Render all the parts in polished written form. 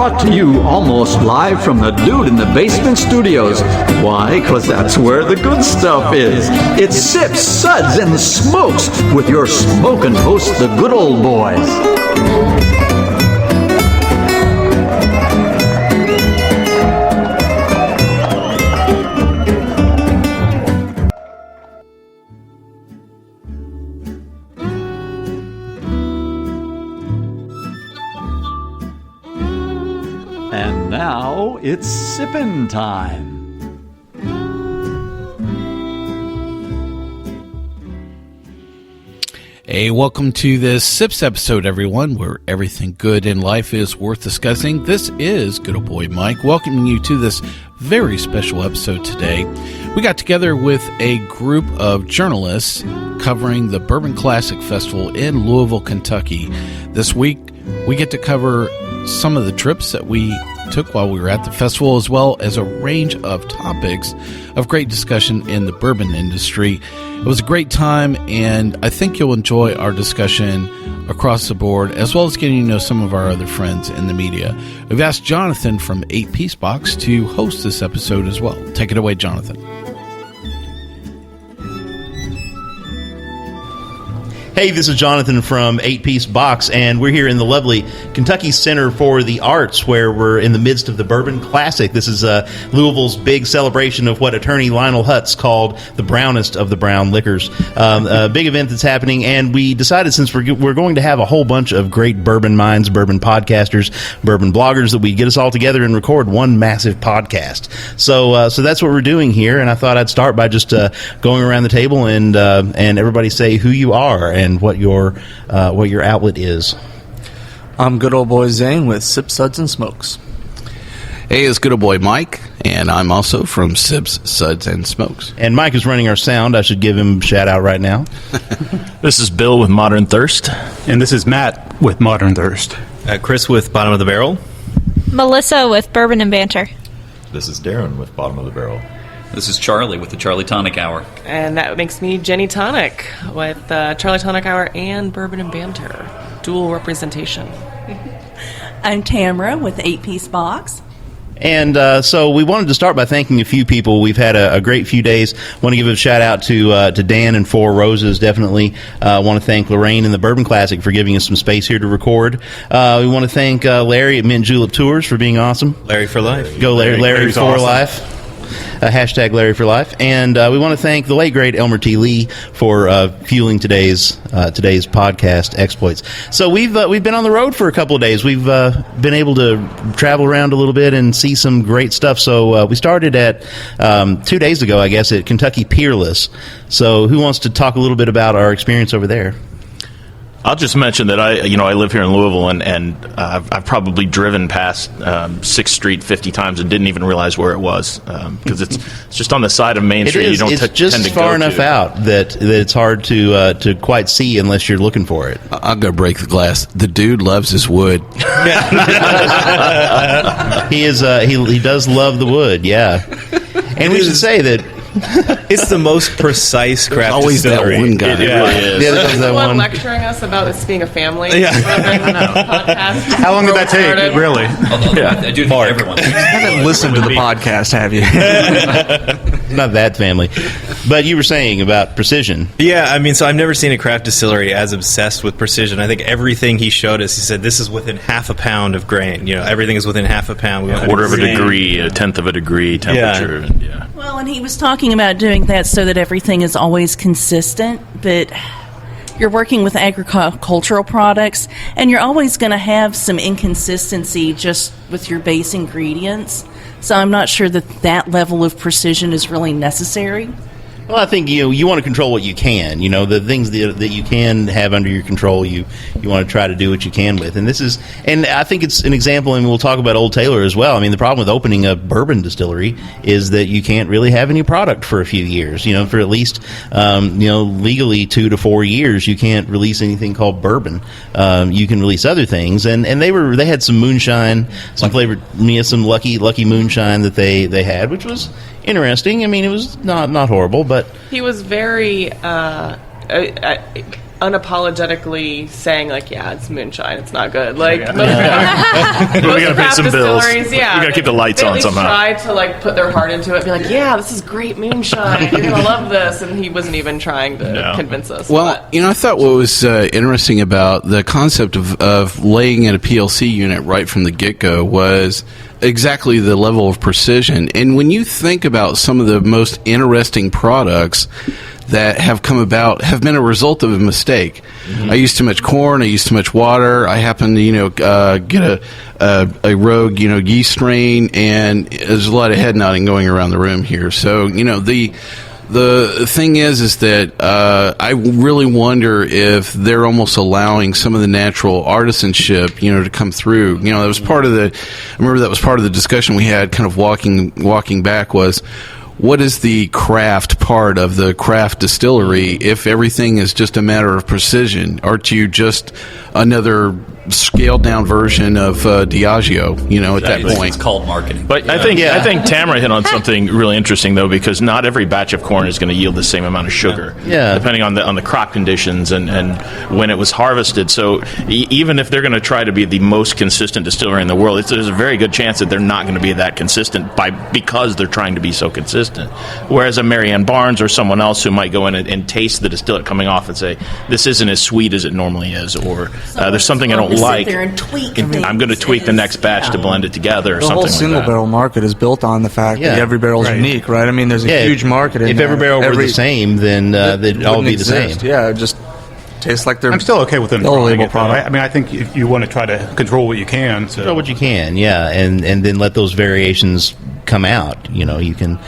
brought to you almost live from the Dude in the Basement Studios. Why? Because that's where the good stuff is. It's Sips, Suds, and Smokes with your smoking hosts, the good old boys. And now it's sippin' time. Hey, welcome to this Sips episode, everyone, where everything good in life is worth discussing. This is good old boy Mike, welcoming you to this very special episode today. We got together with a group of journalists covering the Bourbon Classic Festival in Louisville, Kentucky. This week, we get to cover some of the trips that we took while we were at the festival, as well as a range of topics of great discussion in the bourbon industry. It was a great time, and I think you'll enjoy our discussion across the board, as well as getting to know some of our other friends in the media. We've asked Jonathan from 8 Piece Box to host this episode as well. Take it away, Jonathan. Hey, this is Jonathan from 8 Piece Box, and we're here in the lovely Kentucky Center for the Arts, where we're in the midst of the Bourbon Classic. This is Louisville's big celebration of what attorney Lionel Hutz called the brownest of the brown liquors. A big event that's happening, and we decided, since we're going to have a whole bunch of great bourbon minds, bourbon podcasters, bourbon bloggers, that we'd get us all together and record one massive podcast. So that's what we're doing here, and I thought I'd start by just going around the table and everybody say who you are and what your outlet is. I'm good old boy Zane with Sips, Suds, and Smokes. Hey, it's good old boy Mike, and I'm also from Sips, Suds, and Smokes. And Mike is running our sound. I should give him a shout out right now. This is Bill with Modern Thirst. And this is Matt with Modern Thirst. Chris with Bottom of the Barrel. Melissa with Bourbon and Banter. This is Darren with Bottom of the Barrel. This is Charlie with the Charlie Tonic Hour. And that makes me Ginny Tonic with Charlie Tonic Hour and Bourbon and Banter. Dual representation. I'm Tamara with 8 Piece Box. And so we wanted to start by thanking a few people. We've had a great few days. Want to give a shout out to Dan and Four Roses, definitely. Want to thank Lorraine and the Bourbon Classic for giving us some space here to record. We want to thank Larry at Mint Julep Tours for being awesome. Larry for life. Go Larry for awesome. Life. Hashtag Larry for Life. And we want to thank the late, great Elmer T. Lee for fueling today's podcast exploits. So we've been on the road for a couple of days. We've been able to travel around a little bit and see some great stuff. So we started at 2 days ago, I guess, at Kentucky Peerless. So who wants to talk a little bit about our experience over there? I'll just mention that I live here in Louisville, and I've probably driven past 6th Street 50 times and didn't even realize where it was, because it's just on the side of Main Street. You don't tend to just far enough out that it's hard to quite see unless you're looking for it. I'm going to break the glass. The dude loves his wood. He is. He does love the wood, yeah. And we should say that it's the most precise craft always distillery. That one guy. It really is. Yeah, there's that one lecturing us about this being a family. Yeah. Podcast. How long did that take? Really? Although I do think everyone. You haven't listened to the podcast, have you? Not that family. But you were saying about precision. Yeah, I mean, so I've never seen a craft distillery as obsessed with precision. I think everything he showed us, he said, this is within half a pound of grain. Everything is within half a pound. A quarter of a degree, a tenth of a degree temperature. Yeah. Well, and he was talking about doing that so that everything is always consistent, but you're working with agricultural products, and you're always going to have some inconsistency just with your base ingredients. So I'm not sure that level of precision is really necessary. Well, I think you want to control what you can. The things that you can have under your control, you want to try to do what you can with. And I think it's an example, and we'll talk about Old Taylor as well. I mean, the problem with opening a bourbon distillery is that you can't really have any product for a few years. For at least legally 2 to 4 years, you can't release anything called bourbon. You can release other things, and they had some moonshine, some flavored, some lucky moonshine that they had, which was interesting. I mean, it was not horrible, but he was very unapologetically saying like, yeah, it's moonshine, it's not good. Like most we gotta pay some bills. Yeah, we gotta keep the lights on somehow. Try to like put their heart into it, be like, yeah, this is great moonshine. You're gonna love this, and he wasn't even trying to convince us. Well, I thought what was interesting about the concept of laying in a PLC unit right from the get-go was exactly the level of precision. And when you think about some of the most interesting products that have come about have been a result of a mistake. I used too much corn. I used too much water. I happened to, get a rogue, yeast strain, and there's a lot of head nodding going around the room here. So, the thing is that I really wonder if they're almost allowing some of the natural artisanship, to come through. That was part of I remember that was part of the discussion we had, kind of walking back was, what is the craft part of the craft distillery if everything is just a matter of precision? Aren't you just another scaled down version of Diageo, at that point? It's called marketing. But I think Tamara hit on something really interesting, though, because not every batch of corn is going to yield the same amount of sugar, depending on the crop conditions and when it was harvested. So even if they're going to try to be the most consistent distillery in the world, there's a very good chance that they're not going to be that consistent because they're trying to be so consistent. Whereas a Mary Ann Barnes or someone else who might go in and taste the distillate coming off and say, this isn't as sweet as it normally is, or there's something I don't like. I'm going to tweak the next batch to blend it together or something like that. The whole single barrel market is built on the fact that every barrel is unique, right? I mean, there's a huge market in if there. every barrel were the same, then they'd all be the same. Yeah, it just tastes like they're... I'm still okay with them label trying it, product. I mean, I think you want to try to control what you can. So. Control what you can, and then let those variations come out. You can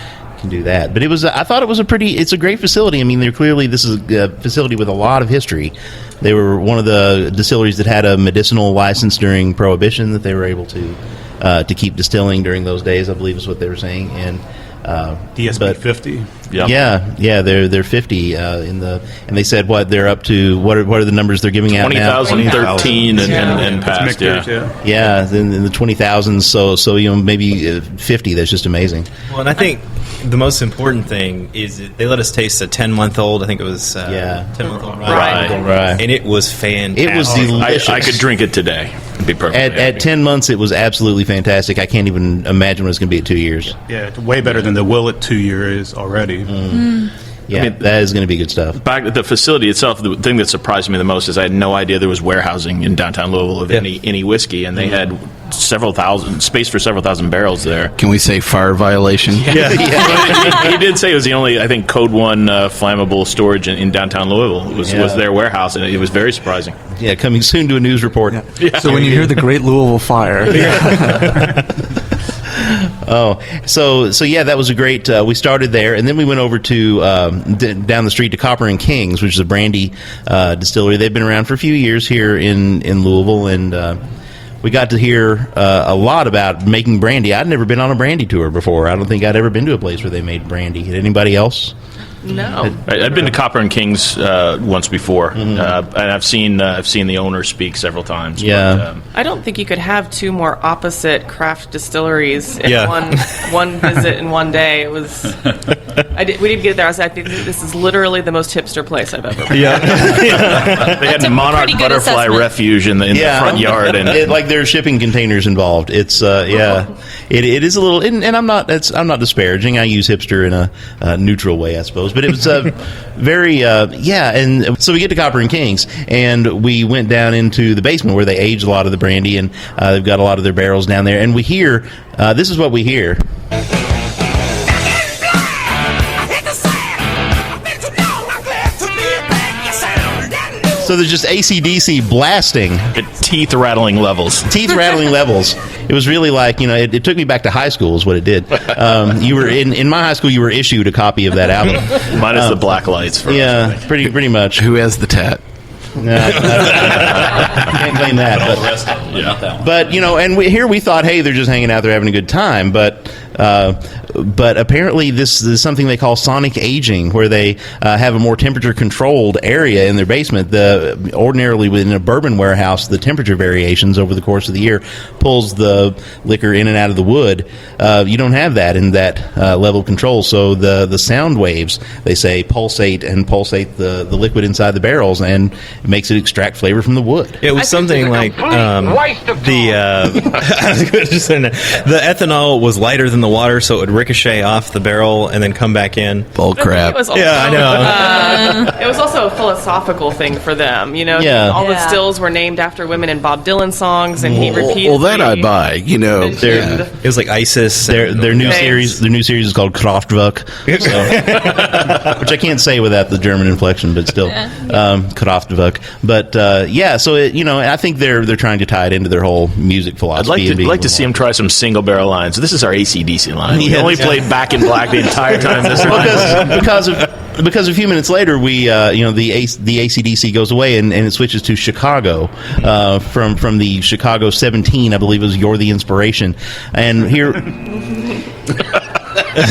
do that. But I thought it's a great facility. I mean, this is a facility with a lot of history. They were one of the distilleries that had a medicinal license during Prohibition that they were able to keep distilling during those days, I believe is what they were saying. And DSB 50. Yeah, they're 50 and they said they're up to what are the numbers they're giving out now? 2013 and past. Yeah, then in the 20,000s. So maybe 50. That's just amazing. Well, and I think the most important thing is that they let us taste a 10-month-old. I think it was 10-month-old rye. And it was fantastic. It was delicious. I could drink it today. It'd be perfect. At 10 months, it was absolutely fantastic. I can't even imagine what it's going to be at 2 years. Yeah, it's way better than the Willet 2 year is already. Yeah, that is going to be good stuff. Back at the facility itself, the thing that surprised me the most is I had no idea there was warehousing in downtown Louisville of any whiskey, and they had space for several thousand barrels there. Can we say fire violation? He did say it was the only, I think, Code 1 flammable storage in downtown Louisville was their warehouse, and it was very surprising. Yeah, coming soon to a news report. So when you hear the Great Louisville Fire... So yeah, that was a great. We started there, and then we went over to down the street to Copper and Kings, which is a brandy distillery. They've been around for a few years here in Louisville, and we got to hear a lot about making brandy. I'd never been on a brandy tour before. I don't think I'd ever been to a place where they made brandy. Had anybody else? No. I've been to Copper and Kings once before, and I've seen the owner speak several times. Yeah. But, I don't think you could have two more opposite craft distilleries in one visit in one day. It was. We didn't get there. I think this is literally the most hipster place I've ever been. They had Monarch Butterfly Refuge in the front yard, and there are shipping containers involved. It's it is a little, and I'm not disparaging. I use hipster in a neutral way, I suppose. But it was very, and so we get to Copper and Kings, and we went down into the basement where they age a lot of the brandy, and they've got a lot of their barrels down there, and we hear, this is what we hear. So there's just AC/DC blasting. At teeth-rattling levels. Teeth-rattling levels. It was really like, it took me back to high school is what it did. You were in my high school, you were issued a copy of that album. Minus the black lights. Pretty much. Who has the tat? No, I can't claim that. But and here we thought, hey, they're just hanging out there having a good time. But But apparently this is something they call sonic aging, where they have a more temperature-controlled area in their basement. Ordinarily within a bourbon warehouse, the temperature variations over the course of the year pulls the liquor in and out of the wood. You don't have that in that level of control. So the sound waves, they say, pulsate the liquid inside the barrels, and it makes it extract flavor from the wood. It was something like the ethanol was lighter than the water, so it would ricochet off the barrel and then come back in. Bull crap. I know. It was also a philosophical thing for them. All the stills were named after women in Bob Dylan songs, and he repeated. Well, that I buy. It was like ISIS. Their new series is called Kraftwerk, which I can't say without the German inflection, but still Kraftwerk. But so I think they're trying to tie it into their whole music philosophy. I'd like to see them try some single barrel lines. This is our AC/DC line. We only played Back in Black the entire time this line. Because a few minutes later, we the AC/DC goes away and it switches to Chicago from the Chicago 17, I believe it was You're the Inspiration, and here.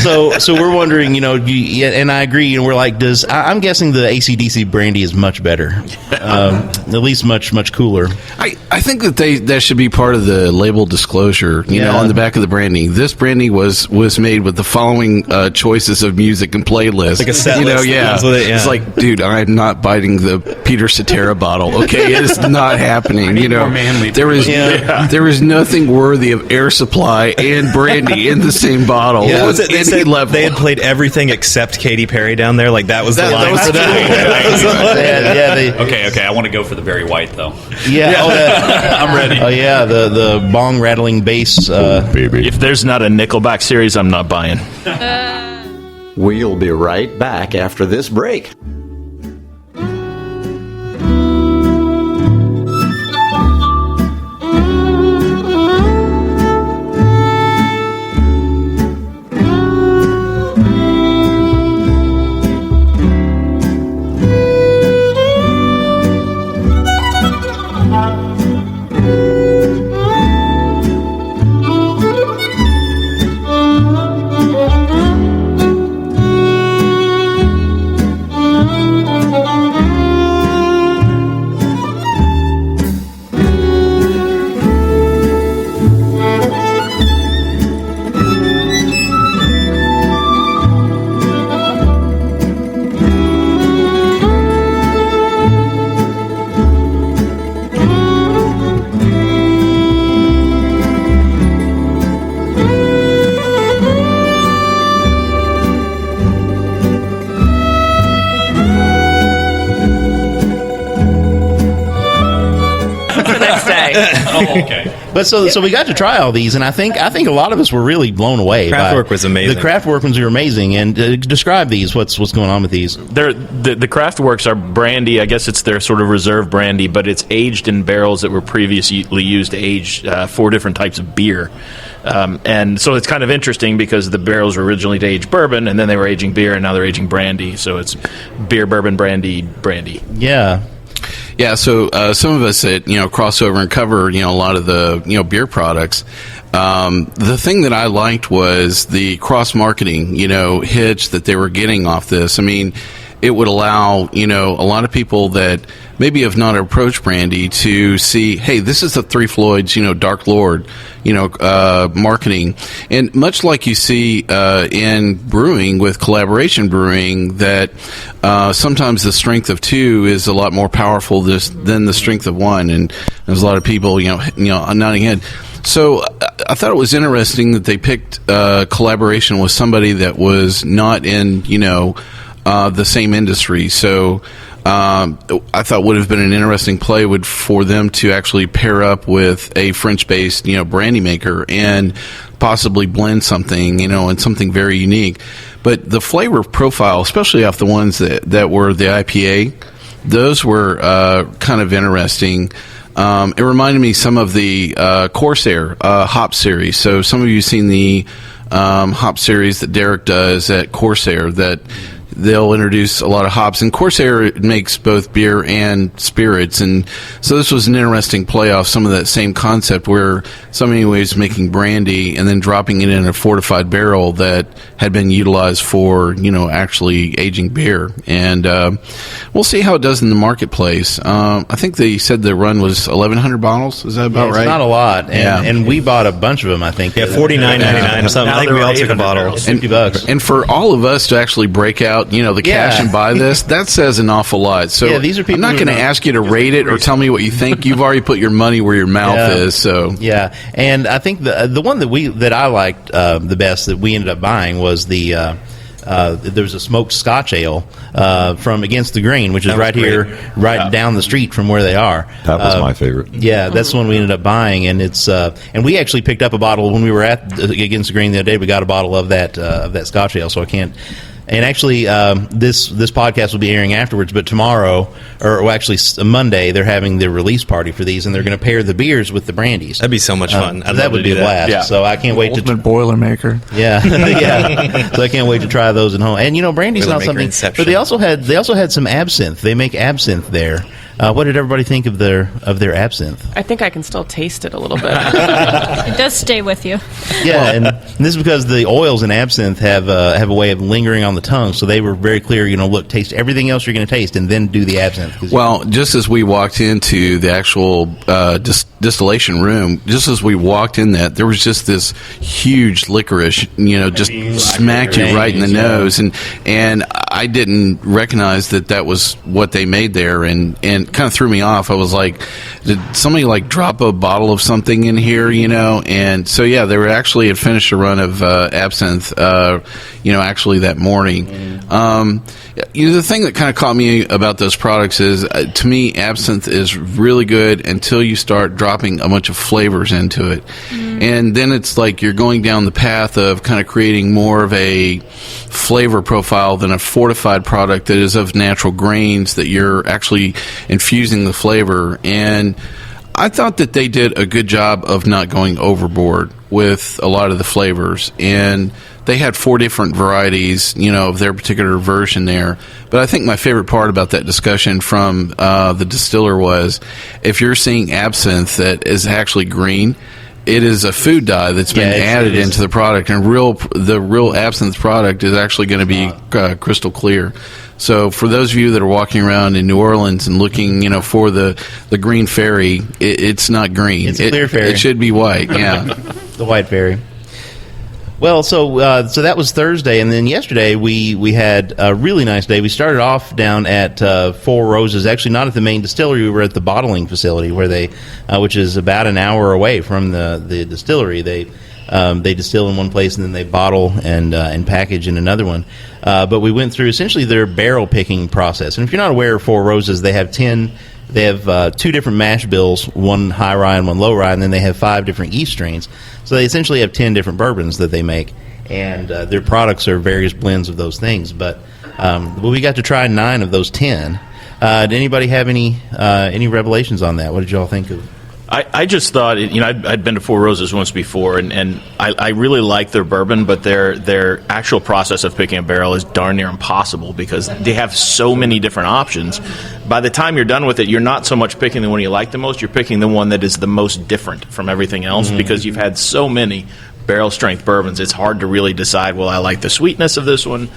So we're wondering, and I agree, we're like, I'm guessing the AC/DC brandy is much better, at least much cooler. I think that should be part of the label disclosure, on the back of the brandy. This brandy was made with the following choices of music and playlists. Like a set list. It's like, dude, I'm not biting the Peter Cetera bottle. Okay, it is not happening. There is nothing worthy of Air Supply and brandy in the same bottle. Yeah. They said they had played everything except Katy Perry down there. Like that was the line for them. Okay. I want to go for the Barry White though. Yeah, I'm ready. Oh yeah, the bong rattling bass. Baby. If there's not a Nickelback series, I'm not buying. We'll be right back after this break. Oh, okay. But so we got to try all these, and I think a lot of us were really blown away. Craftwork was amazing. The Craftwork ones are amazing, and describe these. What's going on with these? The Craftworks are brandy. I guess it's their sort of reserve brandy, but it's aged in barrels that were previously used to age 4 different types of beer. And so it's kind of interesting because the barrels were originally to age bourbon, and then they were aging beer, and now they're aging brandy. So it's beer, bourbon, brandy. Yeah. Yeah, so some of us that cross over and cover a lot of the beer products. The thing that I liked was the cross marketing hitch that they were getting off this. I mean, it would allow a lot of people that maybe have not approached brandy to see, hey, this is the Three Floyds, Dark Lord, marketing. And much like you see in brewing with collaboration brewing, that sometimes the strength of two is a lot more powerful than the strength of one. And there's a lot of people, nodding head. So I thought it was interesting that they picked collaboration with somebody that was not in, the same industry. So I thought would have been an interesting play for them to actually pair up with a French-based, brandy maker and possibly blend something, and something very unique. But the flavor profile, especially off the ones that were the IPA, those were kind of interesting. It reminded me some of the Corsair hop series. So some of you have seen the hop series that Derek does at Corsair. they'll introduce a lot of hops. And Corsair makes both beer and spirits, and so this was an interesting play off some of that same concept where somebody was making brandy and then dropping it in a fortified barrel that had been utilized for, actually aging beer. And we'll see how it does in the marketplace. I think they said the run was 1,100 bottles. Is that about right? It's not a lot, and we bought a bunch of them. I think $49.99 or something. I think we all took a bottle. $50. And for all of us to actually break out, the cash and buy this, that says an awful lot. So these are people I'm not going to ask you to rate it or tell me what you think. You've already put your money where your mouth is. So and I think the one that I liked the best that we ended up buying was there was a smoked Scotch ale from Against the Grain, which is right here, down the street from where they are. That was my favorite. Yeah, that's the one we ended up buying, and it's and we actually picked up a bottle when we were at Against the Grain the other day. We got a bottle of that Scotch ale, so I can't. And actually, this podcast will be airing afterwards, but tomorrow, Monday, they're having the release party for these, and they're going to pair the beers with the brandies. That'd be so much fun. That would be a blast. Yeah. So I can't wait to Boilermaker. Yeah, yeah. So I can't wait to try those at home. And brandy's not something, but they also had some absinthe. They make absinthe there. What did everybody think of their absinthe? I think I can still taste it a little bit. It does stay with you. Yeah, and this is because the oils in absinthe have a way of lingering on the tongue. So they were very clear. Look, taste everything else you're going to taste, and then do the absinthe. Well, just as we walked into the actual distillation room, just as we walked in there was just this huge licorice, just smacked you right in the nose, and I didn't recognize that was what they made there, and kind of threw me off. I was like, did somebody drop a bottle of something in here, And so, they were actually had finished a run of absinthe, actually that morning. The thing that kind of caught me about those products is, to me, absinthe is really good until you start dropping a bunch of flavors into it. And then it's like you're going down the path of kind of creating more of a flavor profile than a fortified product that is of natural grains that you're actually infusing the flavor. And I thought that they did a good job of not going overboard with a lot of the flavors. And they had 4 different varieties, of their particular version there. But I think my favorite part about that discussion from the distiller was, if you're seeing absinthe that is actually green, it is a food dye that's been added into the product, and the real absinthe product is actually going to be crystal clear. So for those of you that are walking around in New Orleans and looking, for the green fairy, it's not green. It's a clear fairy. It should be white. Yeah, the white fairy. Well, so that was Thursday, and then yesterday we had a really nice day. We started off down at Four Roses, actually not at the main distillery. We were at the bottling facility where they, which is about an hour away from the distillery. They distill in one place and then they bottle and package in another one. But we went through essentially their barrel picking process. And if you're not aware of Four Roses, they have 2 different mash bills, one high rye and one low rye, and then they have 5 different yeast strains. So they essentially have 10 different bourbons that they make, and their products are various blends of those things. But we got to try 9 of those 10. Did anybody have any revelations on that? What did you all think of? I just thought, I'd been to Four Roses once before, and I really like their bourbon, but their actual process of picking a barrel is darn near impossible because they have so many different options. By the time you're done with it, you're not so much picking the one you like the most, you're picking the one that is the most different from everything else because you've had so many barrel strength bourbons. It's hard to really decide, well, I like the sweetness of this one.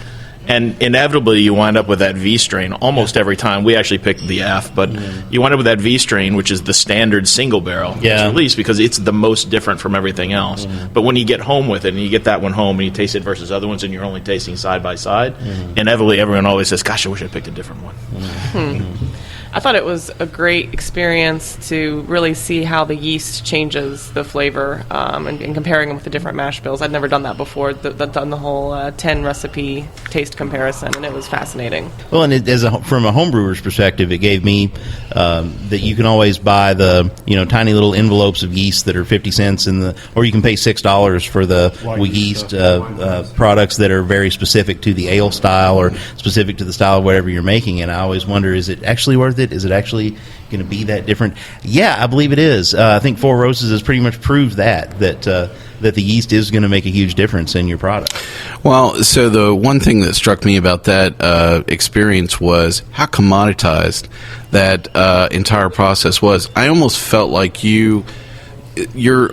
And inevitably, you wind up with that V strain almost every time. We actually picked the F, but you wind up with that V strain, which is the standard single barrel release because it's the most different from everything else. But when you get home with it and you get that one home and you taste it versus other ones and you're only tasting side by side, inevitably everyone always says, gosh, I wish I picked a different one. I thought it was a great experience to really see how the yeast changes the flavor and comparing them with the different mash bills. I'd never done that before, done the whole 10 recipe taste comparison, and it was fascinating. Well, and from a homebrewer's perspective, it gave me that you can always buy the tiny little envelopes of yeast that are 50 cents or you can pay $6 for the yeast products that are very specific to the ale style or specific to the style of whatever you're making. And I always wonder, is it actually worth it? Is it actually going to be that different? Yeah, I believe it is. I think Four Roses has pretty much proved that the yeast is going to make a huge difference in your product. Well, so the one thing that struck me about that experience was how commoditized that entire process was. I almost felt like you're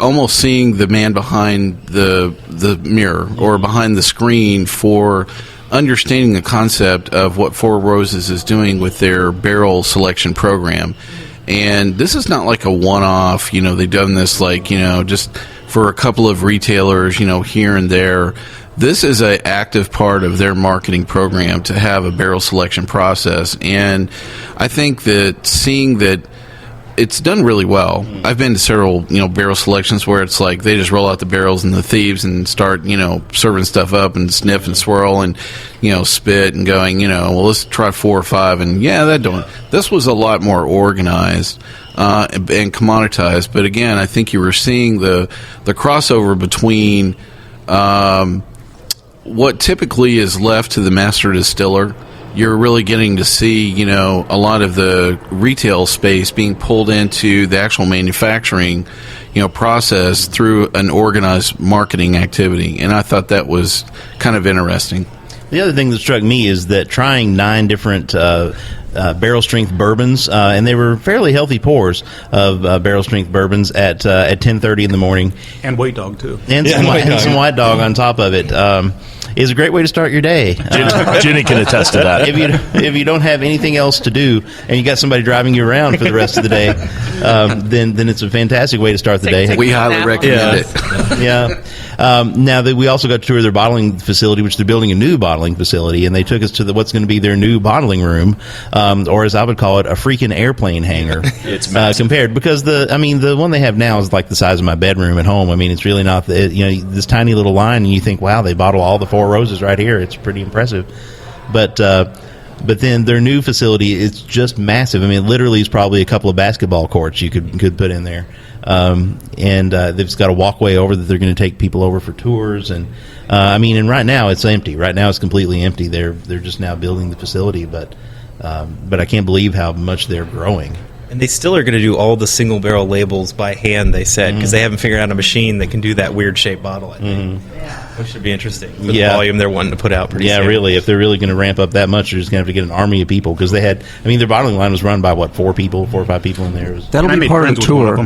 almost seeing the man behind the mirror or behind the screen for understanding the concept of what Four Roses is doing with their barrel selection program. And this is not like a one-off, they've done this just for a couple of retailers, here and there. This is an active part of their marketing program to have a barrel selection process. And I think that seeing that it's done really well. I've been to several, barrel selections where it's like they just roll out the barrels and the thieves and start, serving stuff up and sniff and swirl and, spit and going, well, let's try 4 or 5. And this was a lot more organized and commoditized. But again, I think you were seeing the crossover between what typically is left to the master distiller. You're really getting to see, a lot of the retail space being pulled into the actual manufacturing, process through an organized marketing activity. And I thought that was kind of interesting. The other thing that struck me is that trying 9 different barrel strength bourbons, and they were fairly healthy pours of barrel strength bourbons at 10:30 in the morning, and White Dog too, and some White Dog on top of it. Is a great way to start your day. Ginny can attest to that. If you don't have anything else to do and you got somebody driving you around for the rest of the day, then it's a fantastic way to start the day. We highly recommend it. Yeah. Now that we also got to tour their bottling facility, which they're building a new bottling facility, and they took us to what's going to be their new bottling room, or as I would call it, a freaking airplane hangar. It's massive. Compared, because the one they have now is like the size of my bedroom at home. I mean, it's really not this tiny little line, and you think, wow, they bottle all the Four Roses right here. It's pretty impressive, but then their new facility is just massive. I mean, it literally is probably a couple of basketball courts you could put in there. And they've got a walkway over that they're going to take people over for tours. And and right now it's empty. Right now it's completely empty. They're just now building the facility, but I can't believe how much they're growing. And they still are going to do all the single barrel labels by hand, they said, because they haven't figured out a machine that can do that weird shaped bottle, I think. Which should be interesting for the volume they're wanting to put out pretty soon. Really. If they're really going to ramp up that much, they're just going to have to get an army of people, because their bottling line was run by, 4 or 5 people in there. That'll be part of the tour.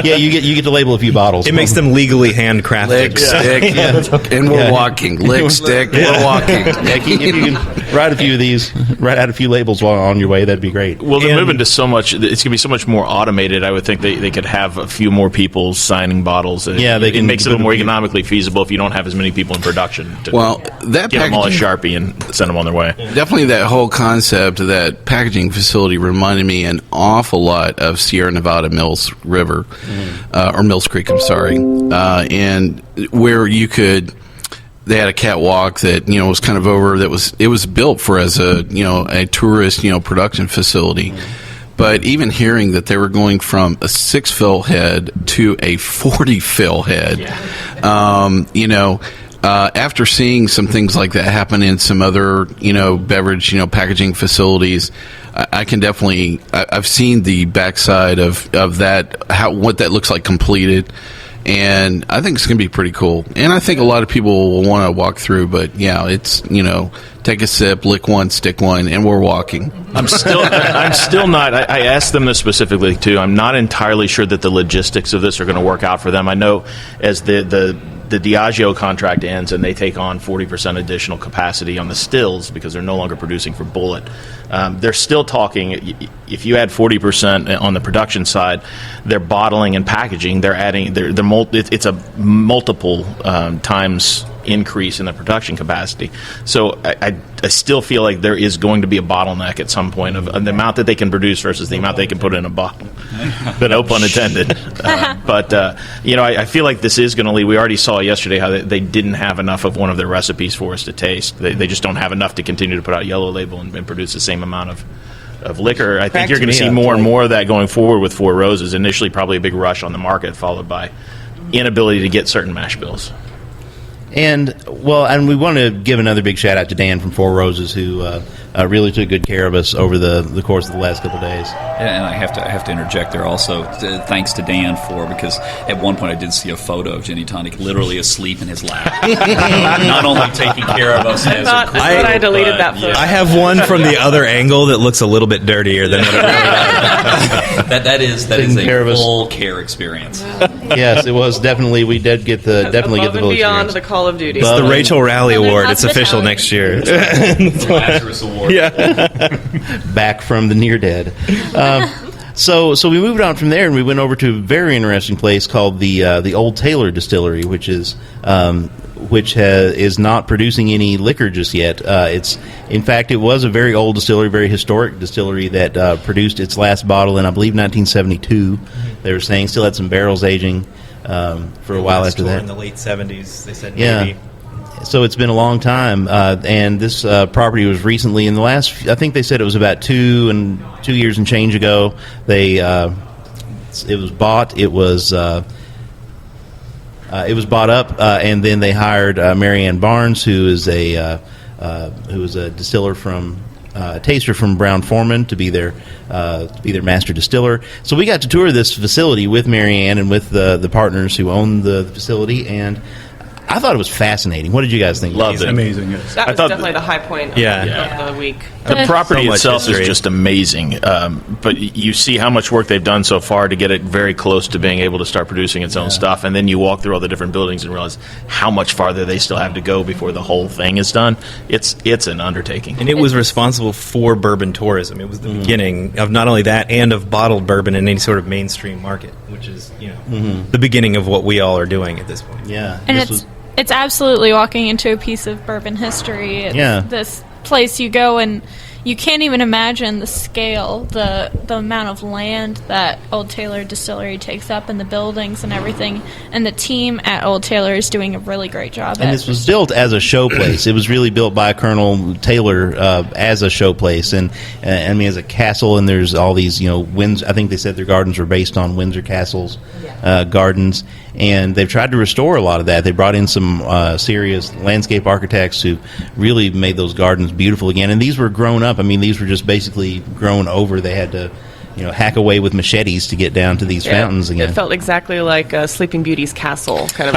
You get to label a few bottles. It makes them legally handcrafted. Lick, stick, and we're walking. Lick, stick, we're walking. If you can write a few of these, write out a few labels while on your way, that'd be great. Well, they're moving to so much, it's going to be so much more automated. I would think they could have a few more people signing bottles. It makes it a little more economically feasible if you don't have as many people in production to that get them all a Sharpie and send them on their way. Definitely that whole concept of that packaging facility reminded me an awful lot of Sierra Nevada Mills River, or Mills Creek, I'm sorry, and where you could... They had a catwalk that was kind of over. It was built for as a tourist production facility, but even hearing that they were going from a 6-fill head to a 40-fill head, after seeing some things like that happen in some other beverage packaging facilities, I can definitely I've seen the backside of that, what that looks like completed. And I think it's going to be pretty cool. And I think a lot of people will want to walk through, but it's, take a sip, lick one, stick one, and we're walking. I'm still not, I asked them this specifically too. I'm not entirely sure that the logistics of this are going to work out for them. I know as the Diageo contract ends and they take on 40% additional capacity on the stills because they're no longer producing for Bullet. They're still talking, if you add 40% on the production side, they're bottling and packaging, they're adding, it's a multiple times increase in the production capacity. So I still feel like there is going to be a bottleneck at some point of the amount that they can produce versus the amount they can put in a bottle. No pun intended. I feel like this is going to lead. We already saw yesterday how they didn't have enough of one of their recipes for us to taste. They just don't have enough to continue to put out Yellow Label and produce the same amount of liquor. I think you're going to see more and more of that going forward with Four Roses. Initially, probably a big rush on the market, followed by inability to get certain mash bills. And we want to give another big shout out to Dan from Four Roses, who really took good care of us over the course of the last couple of days. Yeah, and I have to interject there also. Thanks to Dan because at one point I did see a photo of Ginny Tonic literally asleep in his lap, not only taking care of us as a crew. I deleted that photo. I have one from the other angle that looks a little bit dirtier than what it really does. that is a full care experience. Yes, it was definitely. We did get the Above full and beyond experience. the Call of Duty. It's the Rachel Rally Award. It's official next year. Lazarus Award. Yeah. Back from the near dead. So we moved on from there, and we went over to a very interesting place called the Old Taylor Distillery, which is not producing any liquor just yet. In fact, it was a very old distillery, very historic distillery that produced its last bottle in, I believe, 1972. They were saying still had some barrels aging for a while after that. In the late 70s, they said yeah. maybe. So it's been a long time, and this property was recently in the last. I think they said it was about 2 years and change ago. It was bought. It was bought up, and then they hired Mary Ann Barnes, who is a distiller from. Taster from Brown Forman to be their master distiller. So we got to tour this facility with Mary Ann and with the partners who own the facility, and I thought it was fascinating. What did you guys think? Loved it. Amazing. Yes. That was definitely the high point of the week. The property So much itself history. is just amazing, but you see how much work they've done so far to get it very close to being able to start producing its own stuff, and then you walk through all the different buildings and realize how much farther they still have to go before the whole thing is done. It's an undertaking. And it was responsible for bourbon tourism. It was the beginning of not only that and of bottled bourbon in any sort of mainstream market, which is the beginning of what we all are doing at this point. Yeah, And it's absolutely walking into a piece of bourbon history. It's this place you go and you can't even imagine the scale, the amount of land that Old Taylor Distillery takes up, and the buildings and everything. And the team at Old Taylor is doing a really great job. And this was built as a showplace. It was really built by Colonel Taylor as a showplace, and I mean as a castle. And there's all these Windsor. I think they said their gardens were based on Windsor Castle's gardens, and they've tried to restore a lot of that. They brought in some serious landscape architects who really made those gardens beautiful again. And these were grown up. I mean, these were just basically grown over. They had to, hack away with machetes to get down to these fountains again. It felt exactly like Sleeping Beauty's castle, kind of.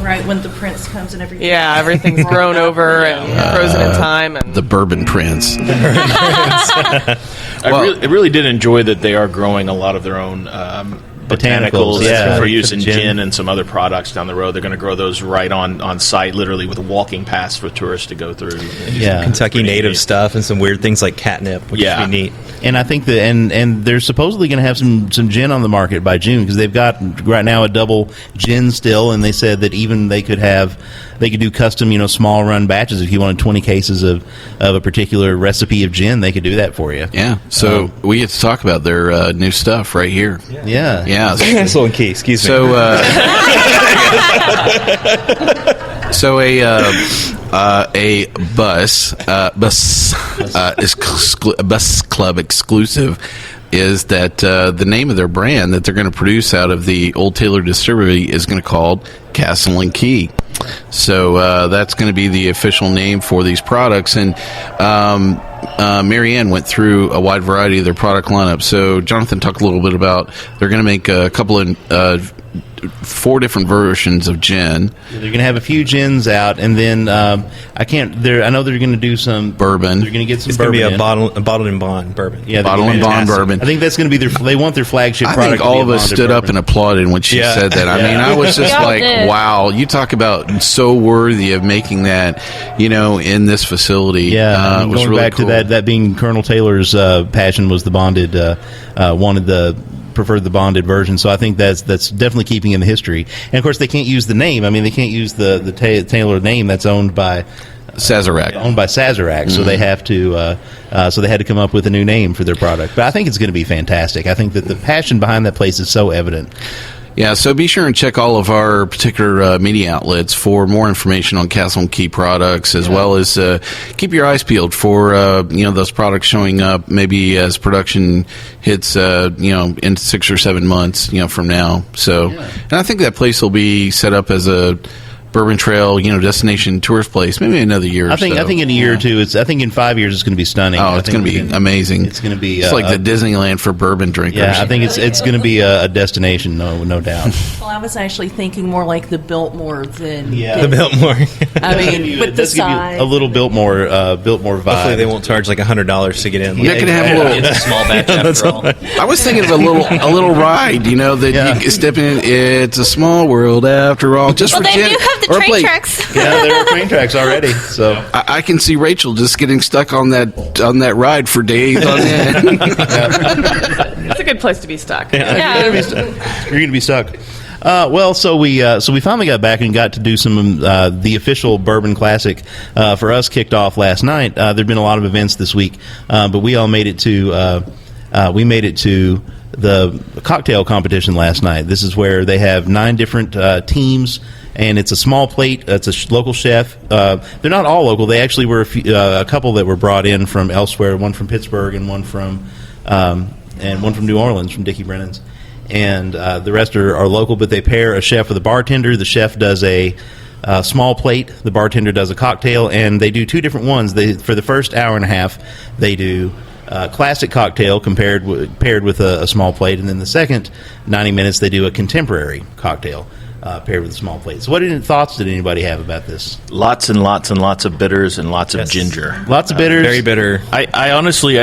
Right, when the prince comes and everything. Yeah, everything's grown over and frozen in time. And the Bourbon Prince. I really did enjoy that they are growing a lot of their own botanicals for use in gin and some other products down the road. They're going to grow those right on site, literally with walking paths for tourists to go through. Kentucky native stuff and some weird things like catnip, which would be neat. And I think that and they're supposedly going to have some gin on the market by June, because they've got right now a double gin still, and they said that even they could do custom small run batches. If you wanted 20 cases of a particular recipe of gin, they could do that for you. Yeah, so we get to talk about their new stuff right here. Yeah. Castle and Key, excuse me. So, a bus club exclusive is that the name of their brand that they're going to produce out of the Old Taylor Distillery is going to be called Castle and Key. So that's going to be the official name for these products. And Mary Ann went through a wide variety of their product lineup. So Jonathan talked a little bit about they're going to make a couple of 4 different versions of gin. They're going to have a few gins out, and then I know they're going to do some bourbon. They're going to get some it's bourbon. It's going to be a bottled and bond bourbon. Yeah, bottled and bond bourbon. I think that's going to be they want their flagship product. I think all of us stood up and applauded when she said that. I mean, I was just like, wow, you talk about so worthy of making that, in this facility. Yeah, it was going really back cool. to that being Colonel Taylor's passion was the bonded, preferred the bonded version. So I think that's definitely keeping in the history. And of course, they can't use the name. I mean, they can't use the Taylor name that's owned by Sazerac. So they have to. So they had to come up with a new name for their product. But I think it's going to be fantastic. I think that the passion behind that place is so evident. Yeah, so be sure and check all of our particular media outlets for more information on Castle and Key products, as well as keep your eyes peeled for those products showing up maybe as production hits in 6 or 7 months from now. So, and I think that place will be set up as a Bourbon Trail, destination tourist place. Maybe another year. I think in a year or two. I think in 5 years it's going to be stunning. Oh, it's going to be amazing. It's going to be. It's like the Disneyland for bourbon drinkers. Yeah, I think it's going to be a destination. No doubt. Well, I was actually thinking more like the Biltmore than the Biltmore. I mean, with the size, a little Biltmore vibe. Hopefully, they won't charge like $100 to get in. They can have a little. It's a small batch after all. I was thinking of a little ride. That you step in. It's a small world after all. Just well, for they do have the train tracks. Yeah, there are train tracks already. So I can see Rachel just getting stuck on that ride for days on end. It's a good place to be stuck. Yeah. You're going to be stuck. So we finally got back and got to do some the official Bourbon Classic for us kicked off last night. There've been a lot of events this week, but we all made it to the cocktail competition last night. This is where they have 9 different teams. And it's a small plate. It's a local chef. They're not all local. They actually were a couple that were brought in from elsewhere. One from Pittsburgh and one from New Orleans, from Dickie Brennan's. And the rest are local. But they pair a chef with a bartender. The chef does a small plate. The bartender does a cocktail, and they do 2 different ones. For the first hour and a half, they do classic cocktail paired with a small plate, and then the second 90 minutes they do a contemporary cocktail. Paired with a small plate. So what thoughts did anybody have about this? Lots and lots and lots of bitters and lots of ginger. Lots of bitters. Very bitter. I honestly,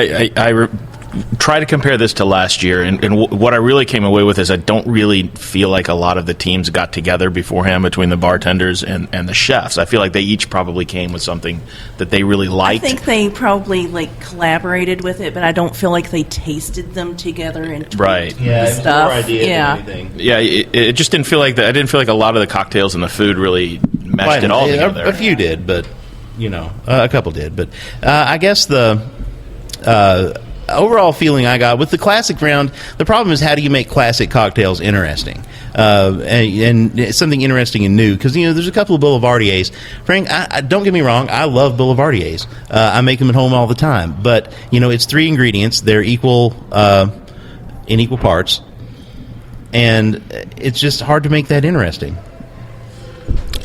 try to compare this to last year, and what I really came away with is I don't really feel like a lot of the teams got together beforehand between the bartenders and the chefs. I feel like they each probably came with something that they really liked. I think they probably collaborated with it, but I don't feel like they tasted them together and right. Yeah, the stuff. Idea yeah, than anything. Yeah. It just didn't feel like that. I didn't feel like a lot of the cocktails and the food really meshed it all together. A few did, but a couple did. But I guess the overall feeling I got with the classic round, the problem is how do you make classic cocktails interesting and something interesting and new, because there's a couple of Boulevardiers. Frank, I don't get me wrong, I love Boulevardiers. I make them at home all the time, but it's 3 ingredients, they're equal in equal parts, and it's just hard to make that interesting.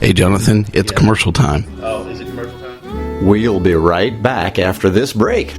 Hey Jonathan, it's commercial time. Oh, is it commercial time? We'll be right back after this break.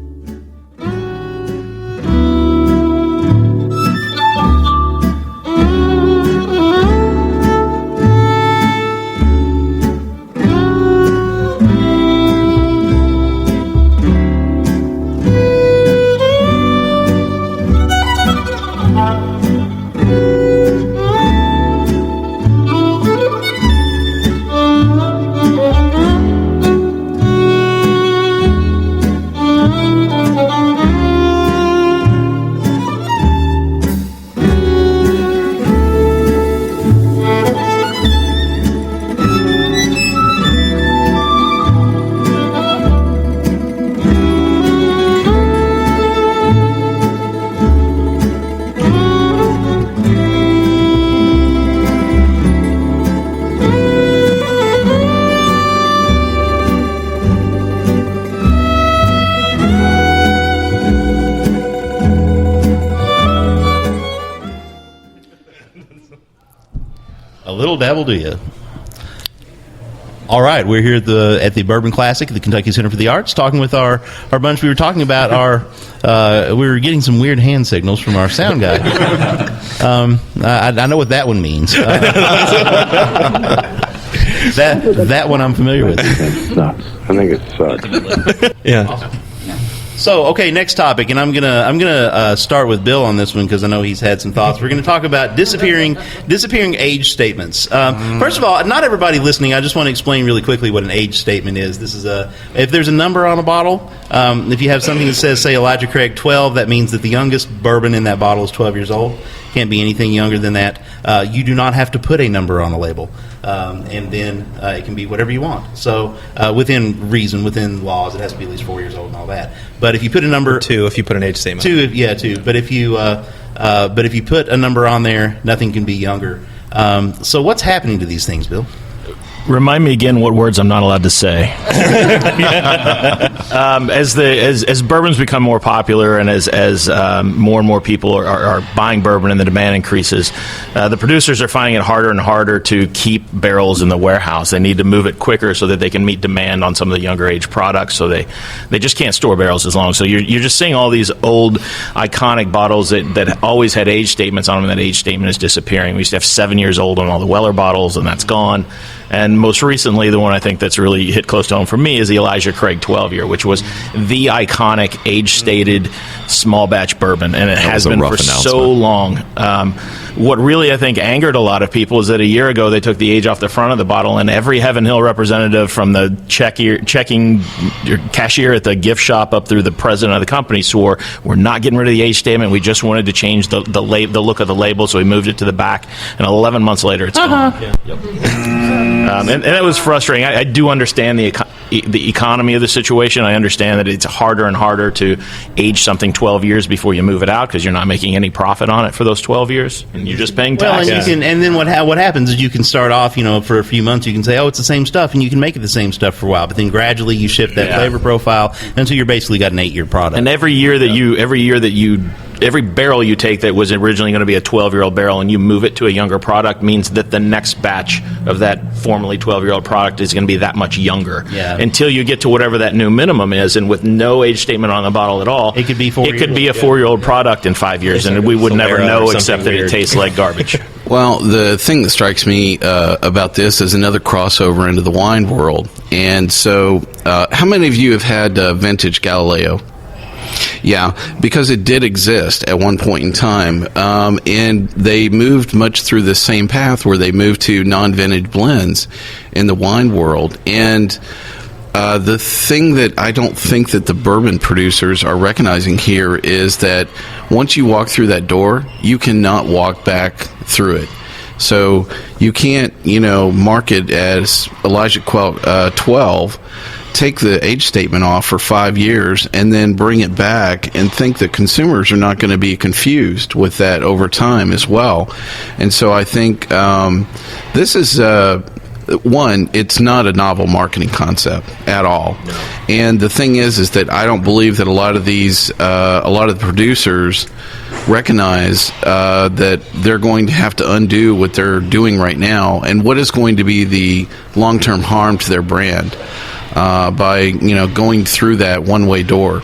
Dabble, do you? All right, we're here at the Bourbon Classic at the Kentucky Center for the Arts, talking with our bunch. We were talking about we were getting some weird hand signals from our sound guy. I know what that one means. That one I'm familiar with. It sucks. I think it sucks. Yeah. Awesome. So, okay, next topic, and I'm gonna start with Bill on this one because I know he's had some thoughts. We're going to talk about disappearing age statements. First of all, not everybody listening, I just want to explain really quickly what an age statement is. This is if there's a number on a bottle, if you have something that says, say, Elijah Craig 12, that means that the youngest bourbon in that bottle is 12 years old. Can't be anything younger than that. You do not have to put a number on a label. And then it can be whatever you want. So within reason, within laws, it has to be at least 4 years old and all that. But if you put a number, 2, if you put an age statement, 2. But if you put a number on there, nothing can be younger. So what's happening to these things, Bill? Remind me again what words I'm not allowed to say. As bourbons become more popular and as more and more people are buying bourbon and the demand increases, the producers are finding it harder and harder to keep barrels in the warehouse. They need to move it quicker so that they can meet demand on some of the younger age products. So they just can't store barrels as long. So you're just seeing all these old iconic bottles that always had age statements on them, and that age statement is disappearing. We used to have 7 years old on all the Weller bottles, and that's gone. And most recently, the one I think that's really hit close to home for me is the Elijah Craig 12-year, which was the iconic age-stated small batch bourbon, and it has been for so long. What really, I think, angered a lot of people is that a year ago they took the age off the front of the bottle, and every Heaven Hill representative from the checking cashier at the gift shop up through the president of the company swore, we're not getting rid of the age statement. We just wanted to change the look of the label, so we moved it to the back, and 11 months later it's gone. Yeah. Yep. And that was frustrating. I do understand the economy of the situation. I understand that it's harder and harder to age something 12 years before you move it out because you're not making any profit on it for those 12 years, and you're just paying tax. Well, and then what happens is you can start off, for a few months you can say, oh, it's the same stuff, and you can make it the same stuff for a while, but then gradually you shift that flavor profile until you're basically got an 8-year product. And every barrel you take that was originally going to be a 12-year-old barrel and you move it to a younger product means that the next batch of that formerly 12-year-old product is going to be that much younger. Yeah. Until you get to whatever that new minimum is, and with no age statement on the bottle at all, it could be a 4-year-old product in 5 years, and we would never know except that it tastes like garbage. Well, the thing that strikes me about this is another crossover into the wine world. And so, how many of you have had vintage Galileo? Yeah, because it did exist at one point in time, and they moved much through the same path where they moved to non-vintage blends in the wine world. And the thing that I don't think that the bourbon producers are recognizing here is that once you walk through that door, you cannot walk back through it. So you can't, mark it as Elijah 12, take the age statement off for 5 years, and then bring it back and think that consumers are not going to be confused with that over time as well. And so I think this is... one, it's not a novel marketing concept at all. No. And the thing is that I don't believe that a lot of the producers recognize that they're going to have to undo what they're doing right now, and what is going to be the long-term harm to their brand by going through that one-way door.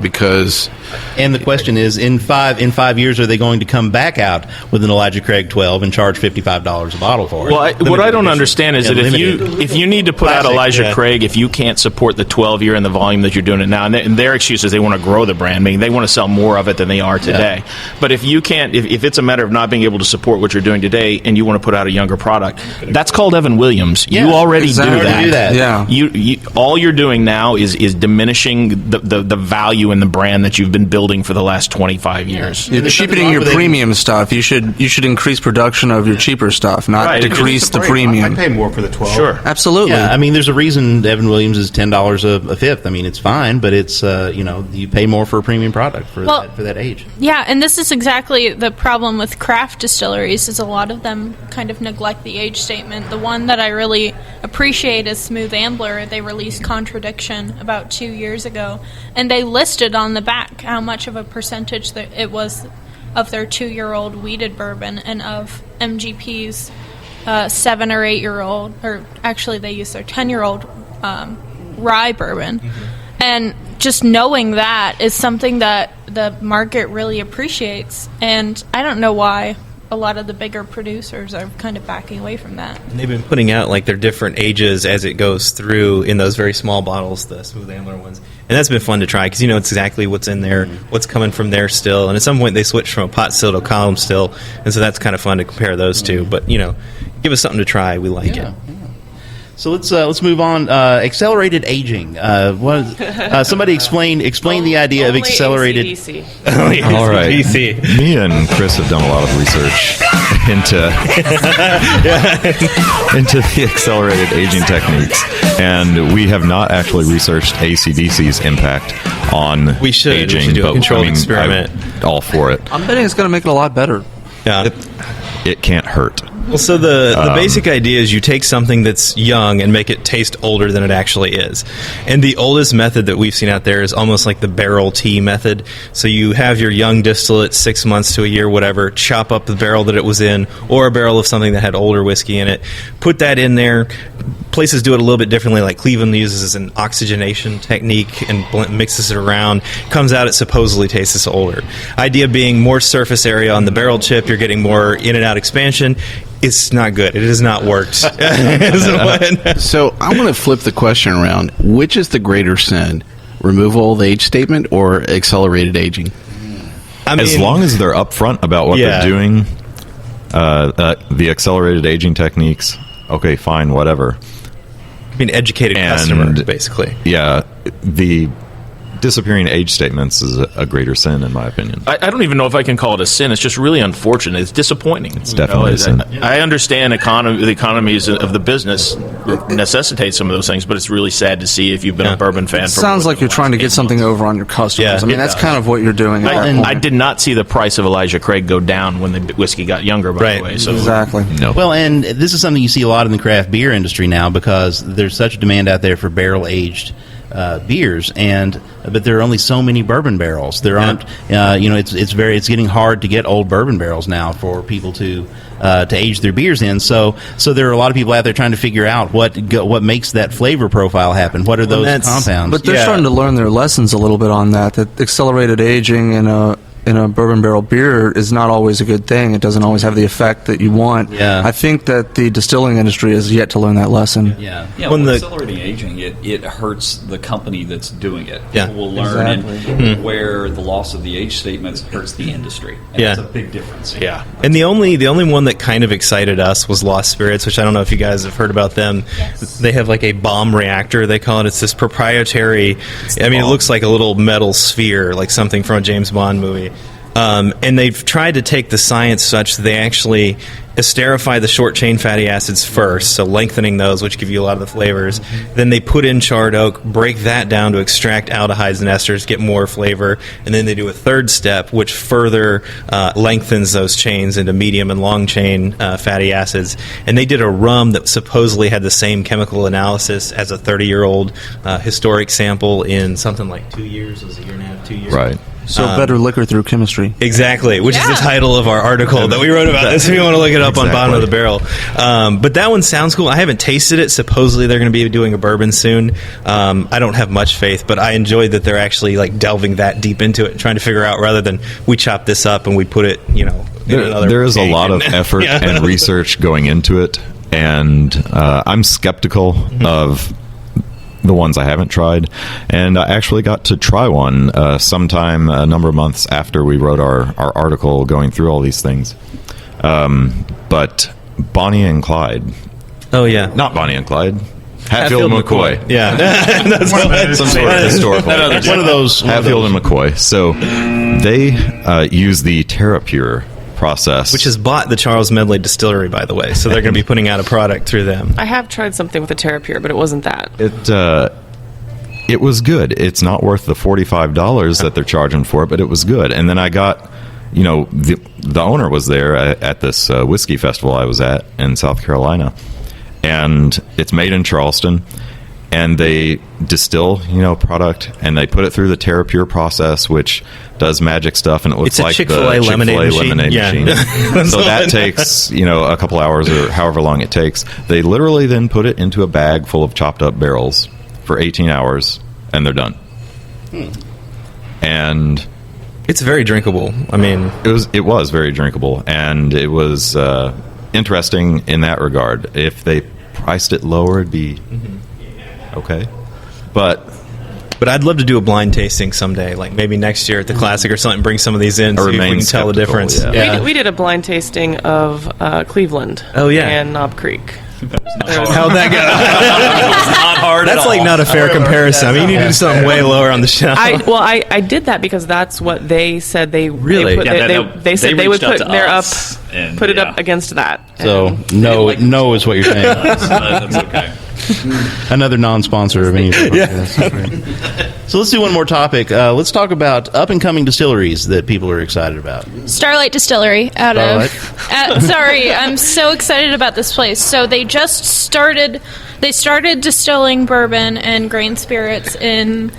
Because And the question is, in 5 years, are they going to come back out with an Elijah Craig 12 and charge $55 a bottle for it? Well, what I don't understand is that if you need to put out Elijah Craig, if you can't support the 12-year and the volume that you're doing it now, and their excuse is they want to grow the brand, meaning they want to sell more of it than they are today. Yeah. But if you can't, if it's a matter of not being able to support what you're doing today, and you want to put out a younger product, that's called Evan Williams. Yeah, you already do that. Yeah. You all you're doing now is diminishing the value in the brand that you've been building for the last 25 years. You're cheapening your premium stuff. You should increase production of your cheaper stuff, not decrease the premium. I pay more for the 12. Sure, absolutely. Yeah, I mean, there's a reason Evan Williams is $10 a fifth. I mean, it's fine, but it's you pay more for a premium product for that age. Yeah, and this is exactly the problem with craft distilleries. Is a lot of them kind of neglect the age statement. The one that I really appreciate is Smooth Ambler. They released Contradiction about 2 years ago, and they listed on the back how much of a percentage that it was of their 2-year-old wheated bourbon and of MGP's 7 or 8-year-old, or actually they use their 10-year-old rye bourbon. Mm-hmm. And just knowing that is something that the market really appreciates, and I don't know why a lot of the bigger producers are kind of backing away from that. And they've been putting out like their different ages as it goes through in those very small bottles, the Smooth Ambler ones. And that's been fun to try because you know it's exactly what's in there, what's coming from there still. And at some point they switched from a pot still to a column still, and so that's kind of fun to compare those two. But give us something to try. We like it. So let's move on. Accelerated aging. Somebody explain the idea of accelerated. All right. Me and Chris have done a lot of research into the accelerated aging techniques, and we have not actually researched AC/DC's impact on we should do a controlled experiment. I'm all for it. I'm betting it's going to make it a lot better. Yeah. It can't hurt. Well, so the basic idea is you take something that's young and make it taste older than it actually is. And the oldest method that we've seen out there is almost like the barrel tea method. So you have your young distillate, 6 months to a year, whatever, chop up the barrel that it was in, or a barrel of something that had older whiskey in it, put that in there. Places do it a little bit differently, like Cleveland uses an oxygenation technique and mixes it around. Comes out, it supposedly tastes older. Idea being more surface area on the barrel chip, you're getting more in and out expansion. It's not good. It has not worked. So I'm going to flip the question around. Which is the greater sin? Removal of the age statement or accelerated aging? As long as they're upfront about what they're doing, the accelerated aging techniques, okay, fine, whatever. Be an educated customer, basically. Yeah, the disappearing age statements is a greater sin, in my opinion. I don't even know if I can call it a sin. It's just really unfortunate. It's disappointing. It's definitely a sin. I understand the economies of the business necessitate some of those things, but it's really sad to see if you've been a bourbon fan. It sounds like you're trying to get something over on your customers. Yeah, I mean, that's kind of what you're doing. I did not see the price of Elijah Craig go down when the whiskey got younger, by the way. So, exactly. No. Well, and this is something you see a lot in the craft beer industry now because there's such a demand out there for barrel-aged beers, but there are only so many bourbon barrels. There aren't, it's getting hard to get old bourbon barrels now for people to age their beers in. So there are a lot of people out there trying to figure out what makes that flavor profile happen. What are those compounds? But they're starting to learn their lessons a little bit on that. That accelerated aging in a bourbon barrel beer is not always a good thing. It doesn't always have the effect that you want. Yeah. I think that the distilling industry has yet to learn that lesson. Yeah, when accelerating aging, it hurts the company that's doing it. Yeah. People will learn and where the loss of the age statements hurts the industry. And that's a big difference. Yeah. And the only one that kind of excited us was Lost Spirits, which I don't know if you guys have heard about them. Yes. They have like a bomb reactor, they call it. It's this proprietary, it looks like a little metal sphere, like something from a James Bond movie. And they've tried to take the science such that they actually esterify the short chain fatty acids first, so lengthening those, which give you a lot of the flavors. Then they put in charred oak, break that down to extract aldehydes and esters, get more flavor, and then they do a third step, which further lengthens those chains into medium and long chain fatty acids. And they did a rum that supposedly had the same chemical analysis as a 30-year-old historic sample in something like 2 years. It was a year and a half, 2 years. Right. So better liquor through chemistry. Exactly, which is the title of our article that we wrote about this. If you want to look it up on Bottom of the Barrel. But that one sounds cool. I haven't tasted it. Supposedly they're going to be doing a bourbon soon. I don't have much faith, but I enjoyed that they're actually like delving that deep into it and trying to figure out rather than we chop this up and we put it, in another there is a lot of effort and research going into it, and I'm skeptical of the ones I haven't tried, and I actually got to try one sometime a number of months after we wrote our article going through all these things. But Bonnie and Clyde. Oh, yeah. Not Bonnie and Clyde. Hatfield and McCoy. Yeah. That's some sort of historical. One of those. Hatfield and McCoy. So they use the TerraPure process, which has bought the Charles Medley Distillery, by the way, so they're going to be putting out a product through them. I have tried something with a TerraPure, but it wasn't that. It was good. It's not worth the $45 that they're charging for it, but it was good. And then I got, the owner was there at this whiskey festival I was at in South Carolina, and it's made in Charleston. And they distill, product, and they put it through the TerraPure process, which does magic stuff, and it looks like Chick-fil-A the Chick-fil-A lemonade machine. So that takes, a couple hours or however long it takes. They literally then put it into a bag full of chopped up barrels for 18 hours, and they're done. And it's very drinkable. It was very drinkable, and it was interesting in that regard. If they priced it lower, it'd be... okay, but I'd love to do a blind tasting someday, like maybe next year at the Classic or something. Bring some of these in, see if we can tell the difference. Yeah. We did a blind tasting of Cleveland. Oh yeah, and Knob Creek. How'd that go? Not hard. That's like not a fair comparison. You need to do something way lower on the shelf. I did that because that's what they said they really. They said they would put their up, put it up against that. So no is what you're saying. That's okay. Another non-sponsor of anything. So let's do one more topic. Let's talk about up-and-coming distilleries that people are excited about. Starlight Distillery sorry, I'm so excited about this place. So they just started distilling bourbon and grain spirits in...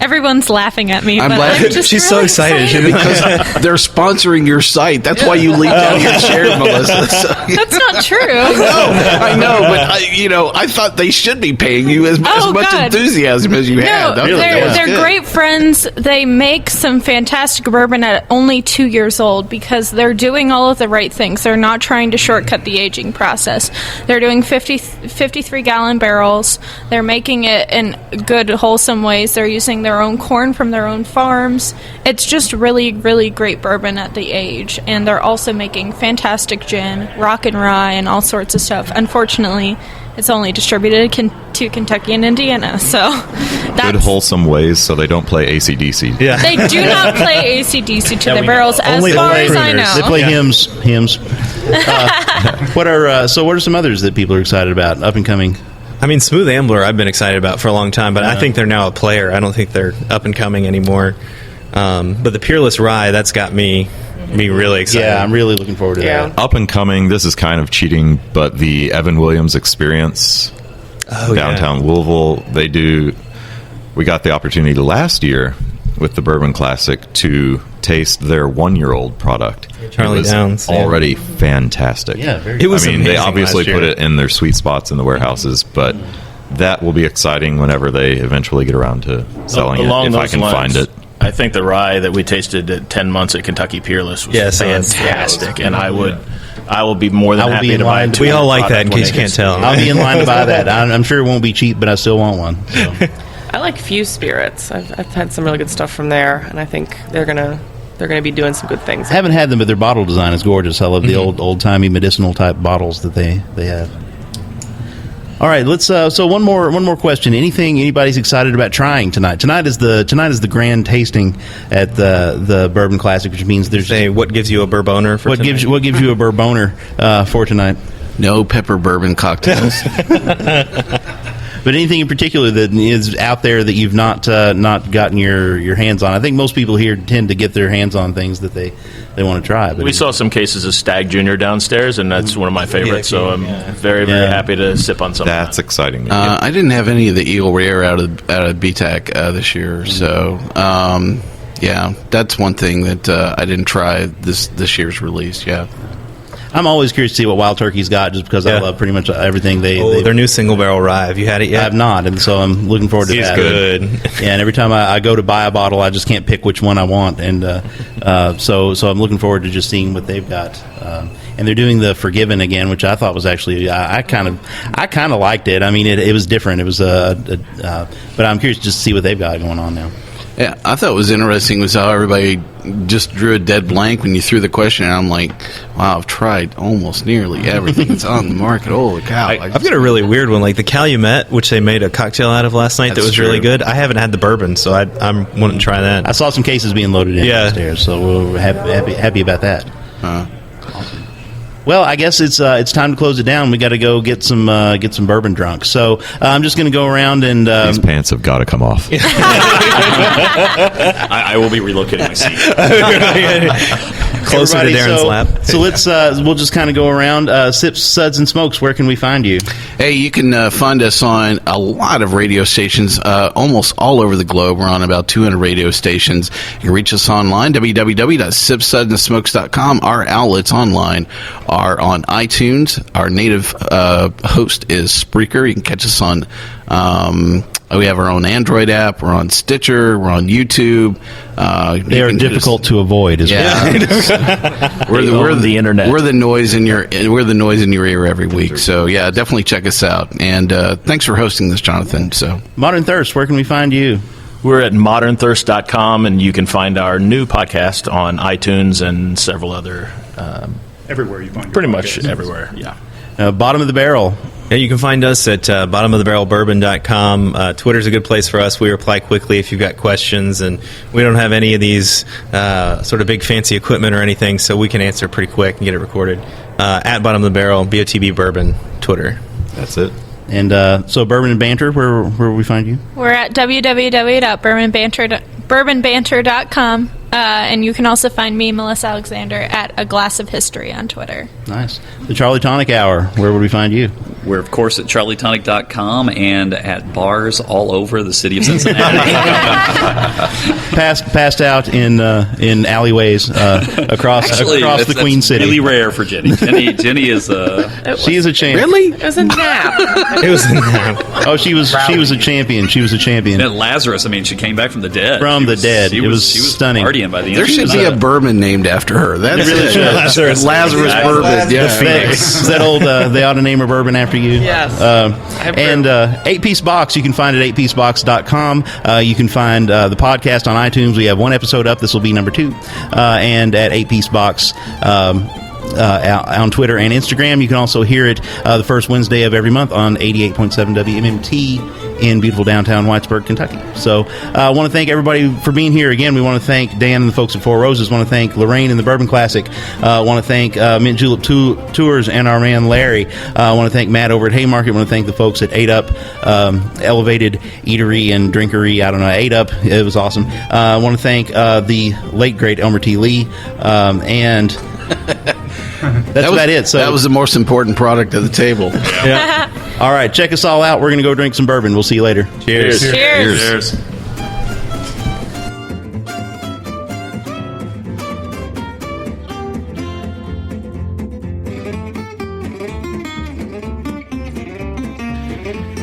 Everyone's laughing at me. I'm glad she's so excited because they're sponsoring your site. That's why you leaked out your share, Melissa. So, That's not true. I know, but I thought they should be paying you as much enthusiasm as you had. They're great friends. They make some fantastic bourbon at only 2 years old because they're doing all of the right things. They're not trying to shortcut the aging process. They're doing 53-gallon barrels. They're making it in good, wholesome ways. They're using their own corn from their own farms. It's just really, really great bourbon at the age. And they're also making fantastic gin, rock and rye, and all sorts of stuff. Unfortunately, it's only distributed to Kentucky and Indiana. So good wholesome ways so they don't play AC/DC. Yeah. They do not play AC/DC to their barrels as far as I know. They play hymns. What are some others that people are excited about, up and coming? I mean, Smooth Ambler I've been excited about for a long time, but I think they're now a player. I don't think they're up and coming anymore. But the Peerless Rye, that's got me really excited. Yeah, I'm really looking forward to that. Up and coming, this is kind of cheating, but the Evan Williams Experience downtown Louisville, we got the opportunity last year with the Bourbon Classic to taste their 1-year-old product. Charlie Downs. Already fantastic. Yeah, very It was amazing they obviously last year. put it in their sweet spots in the warehouses, but that will be exciting whenever they eventually get around to selling it, if I can find it. I think the rye that we tasted at 10 months at Kentucky Peerless was fantastic, and I will be more than happy to buy it. We all like that, in case you can't tell. I'll be in line to buy that. I'm sure it won't be cheap, but I still want one. So. I like Fuse Spirits. I've had some really good stuff from there, and I think they're gonna be doing some good things. I haven't had them, but their bottle design is gorgeous. I love the old timey medicinal type bottles that they have. All right, let's. So one more question. Anybody's excited about trying tonight? Tonight is the grand tasting at the Bourbon Classic, which means there's what gives you a bourboner for tonight? What gives you a bourboner for tonight? No pepper bourbon cocktails. But anything in particular that is out there that you've not gotten your hands on? I think most people here tend to get their hands on things that they want to try. But we saw some cases of Stag Junior downstairs, and that's one of my favorites. So I'm very, very happy to sip on some. That's exciting. I didn't have any of the Eagle Rare out of BTAC this year, so that's one thing that I didn't try this year's release. Yeah. I'm always curious to see what Wild Turkey's got, just because I love pretty much everything their new single barrel rye. Have you had it yet? I have not, and so I'm looking forward to that. It's good. Yeah, and every time I go to buy a bottle, I just can't pick which one I want, and so I'm looking forward to just seeing what they've got. And they're doing the Forgiven again, which I thought was actually I kind of liked it. I mean, it was different. It was but I'm curious just to see what they've got going on now. Yeah, I thought what was interesting was how everybody just drew a dead blank when you threw the question, and I'm like, wow, I've tried almost nearly everything that's on the market. Holy cow. I've got a really weird one, like the Calumet, which they made a cocktail out of last night that was really good. I haven't had the bourbon, so I wanting to try that. I saw some cases being loaded in downstairs, so we're happy about that. Awesome. Well, I guess it's time to close it down. We got to go get some bourbon drunk. So I'm just going to go around and these pants have got to come off. I will be relocating my seat. Closer to Darren's lap. So let's we'll just kind of go around. Sips, Suds, and Smokes. Where can we find you? Hey, you can find us on a lot of radio stations, almost all over the globe. We're on about 200 radio stations. You can reach us online, www.sipsudsandsmokes.com. Our outlets online are on iTunes. Our native host is Spreaker. You can catch us on. We have our own Android app. We're on Stitcher. We're on YouTube. They are difficult to avoid. We're the internet. We're the noise in your ear every week. So yeah, definitely check us out. And thanks for hosting this, Jonathan. So Modern Thirst. Where can we find you? We're at modernthirst.com, and you can find our new podcast on iTunes and several other. Everywhere you find pretty much everywhere. Yeah. Bottom of the Barrel. Yeah, you can find us at bottomofthebarrelbourbon.com. Twitter's a good place for us. We reply quickly if you've got questions, and we don't have any of these sort of big fancy equipment or anything, so we can answer pretty quick and get it recorded. At Bottom of the Barrel, BOTB Bourbon, Twitter. That's it. And so Bourbon and Banter, where will we find you? We're at www.bourbonbanter.com. And you can also find me, Melissa Alexander, at A Glass of History on Twitter. Nice. The Charlie Tonic Hour, where would we find you? We're, of course, at charlietonic.com and at bars all over the city of Cincinnati. Passed out in alleyways across the Queen City. Really rare for Ginny. Ginny is she is a champion. Really? It was a nap. It was a nap. Oh, she was a champion. She was a champion. And Lazarus, I mean, she came back from the dead. It was stunning. Partying by the end. There should be a bourbon named after her. That's really should. Lazarus Bourbon. Yeah. Is that old? They ought to name a bourbon after you. Yes. And 8-Piece Box, you can find it at 8piecebox.com. You can find the podcast on iTunes. We have one episode up. This will be number 2. And at 8-Piece Box on Twitter and Instagram. You can also hear it the first Wednesday of every month on 88.7 WMMT in beautiful downtown Whitesburg, Kentucky. So I want to thank everybody for being here. Again, we want to thank Dan and the folks at Four Roses. Want to thank Lorraine and the Bourbon Classic. Want to thank Mint Julep Tours and our man Larry. Want to thank Matt over at Haymarket. Want to thank the folks at 8 Up Elevated Eatery and Drinkery. I don't know, 8 Up. It was awesome. I want to thank the late great Elmer T. Lee and that's about it. So that was the most important product of the table. Yeah. All right, check us all out. We're going to go drink some bourbon. We'll see you later. Cheers. Cheers.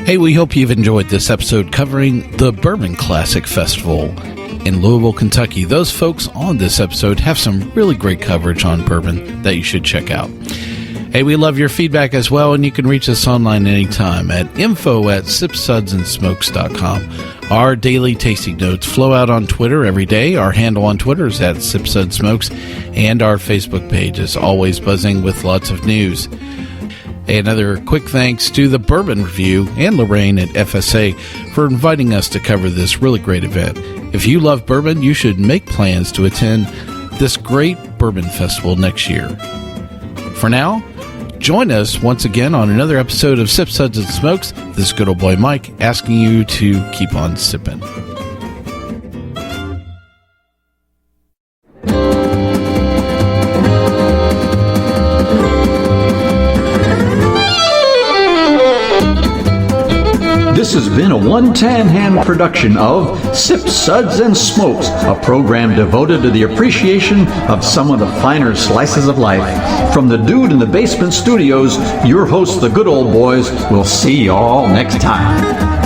Hey, we hope you've enjoyed this episode covering the Bourbon Classic Festival in Louisville, Kentucky. Those folks on this episode have some really great coverage on bourbon that you should check out. Hey, we love your feedback as well, and you can reach us online anytime at info@sipsudsandsmokes.com. Our daily tasting notes flow out on Twitter every day. Our handle on Twitter is at SipSudSmokes, and our Facebook page is always buzzing with lots of news. Another quick thanks to the Bourbon Review and Lorraine at FSA for inviting us to cover this really great event. If you love bourbon, you should make plans to attend this great bourbon festival next year. For now, join us once again on another episode of Sip, Suds, and Smokes. This is good old boy Mike asking you to keep on sipping. This has been a One Tan Hand production of Sip, Suds, and Smokes, a program devoted to the appreciation of some of the finer slices of life. From the Dude in the Basement Studios, your hosts, the Good Old Boys, will see you all next time.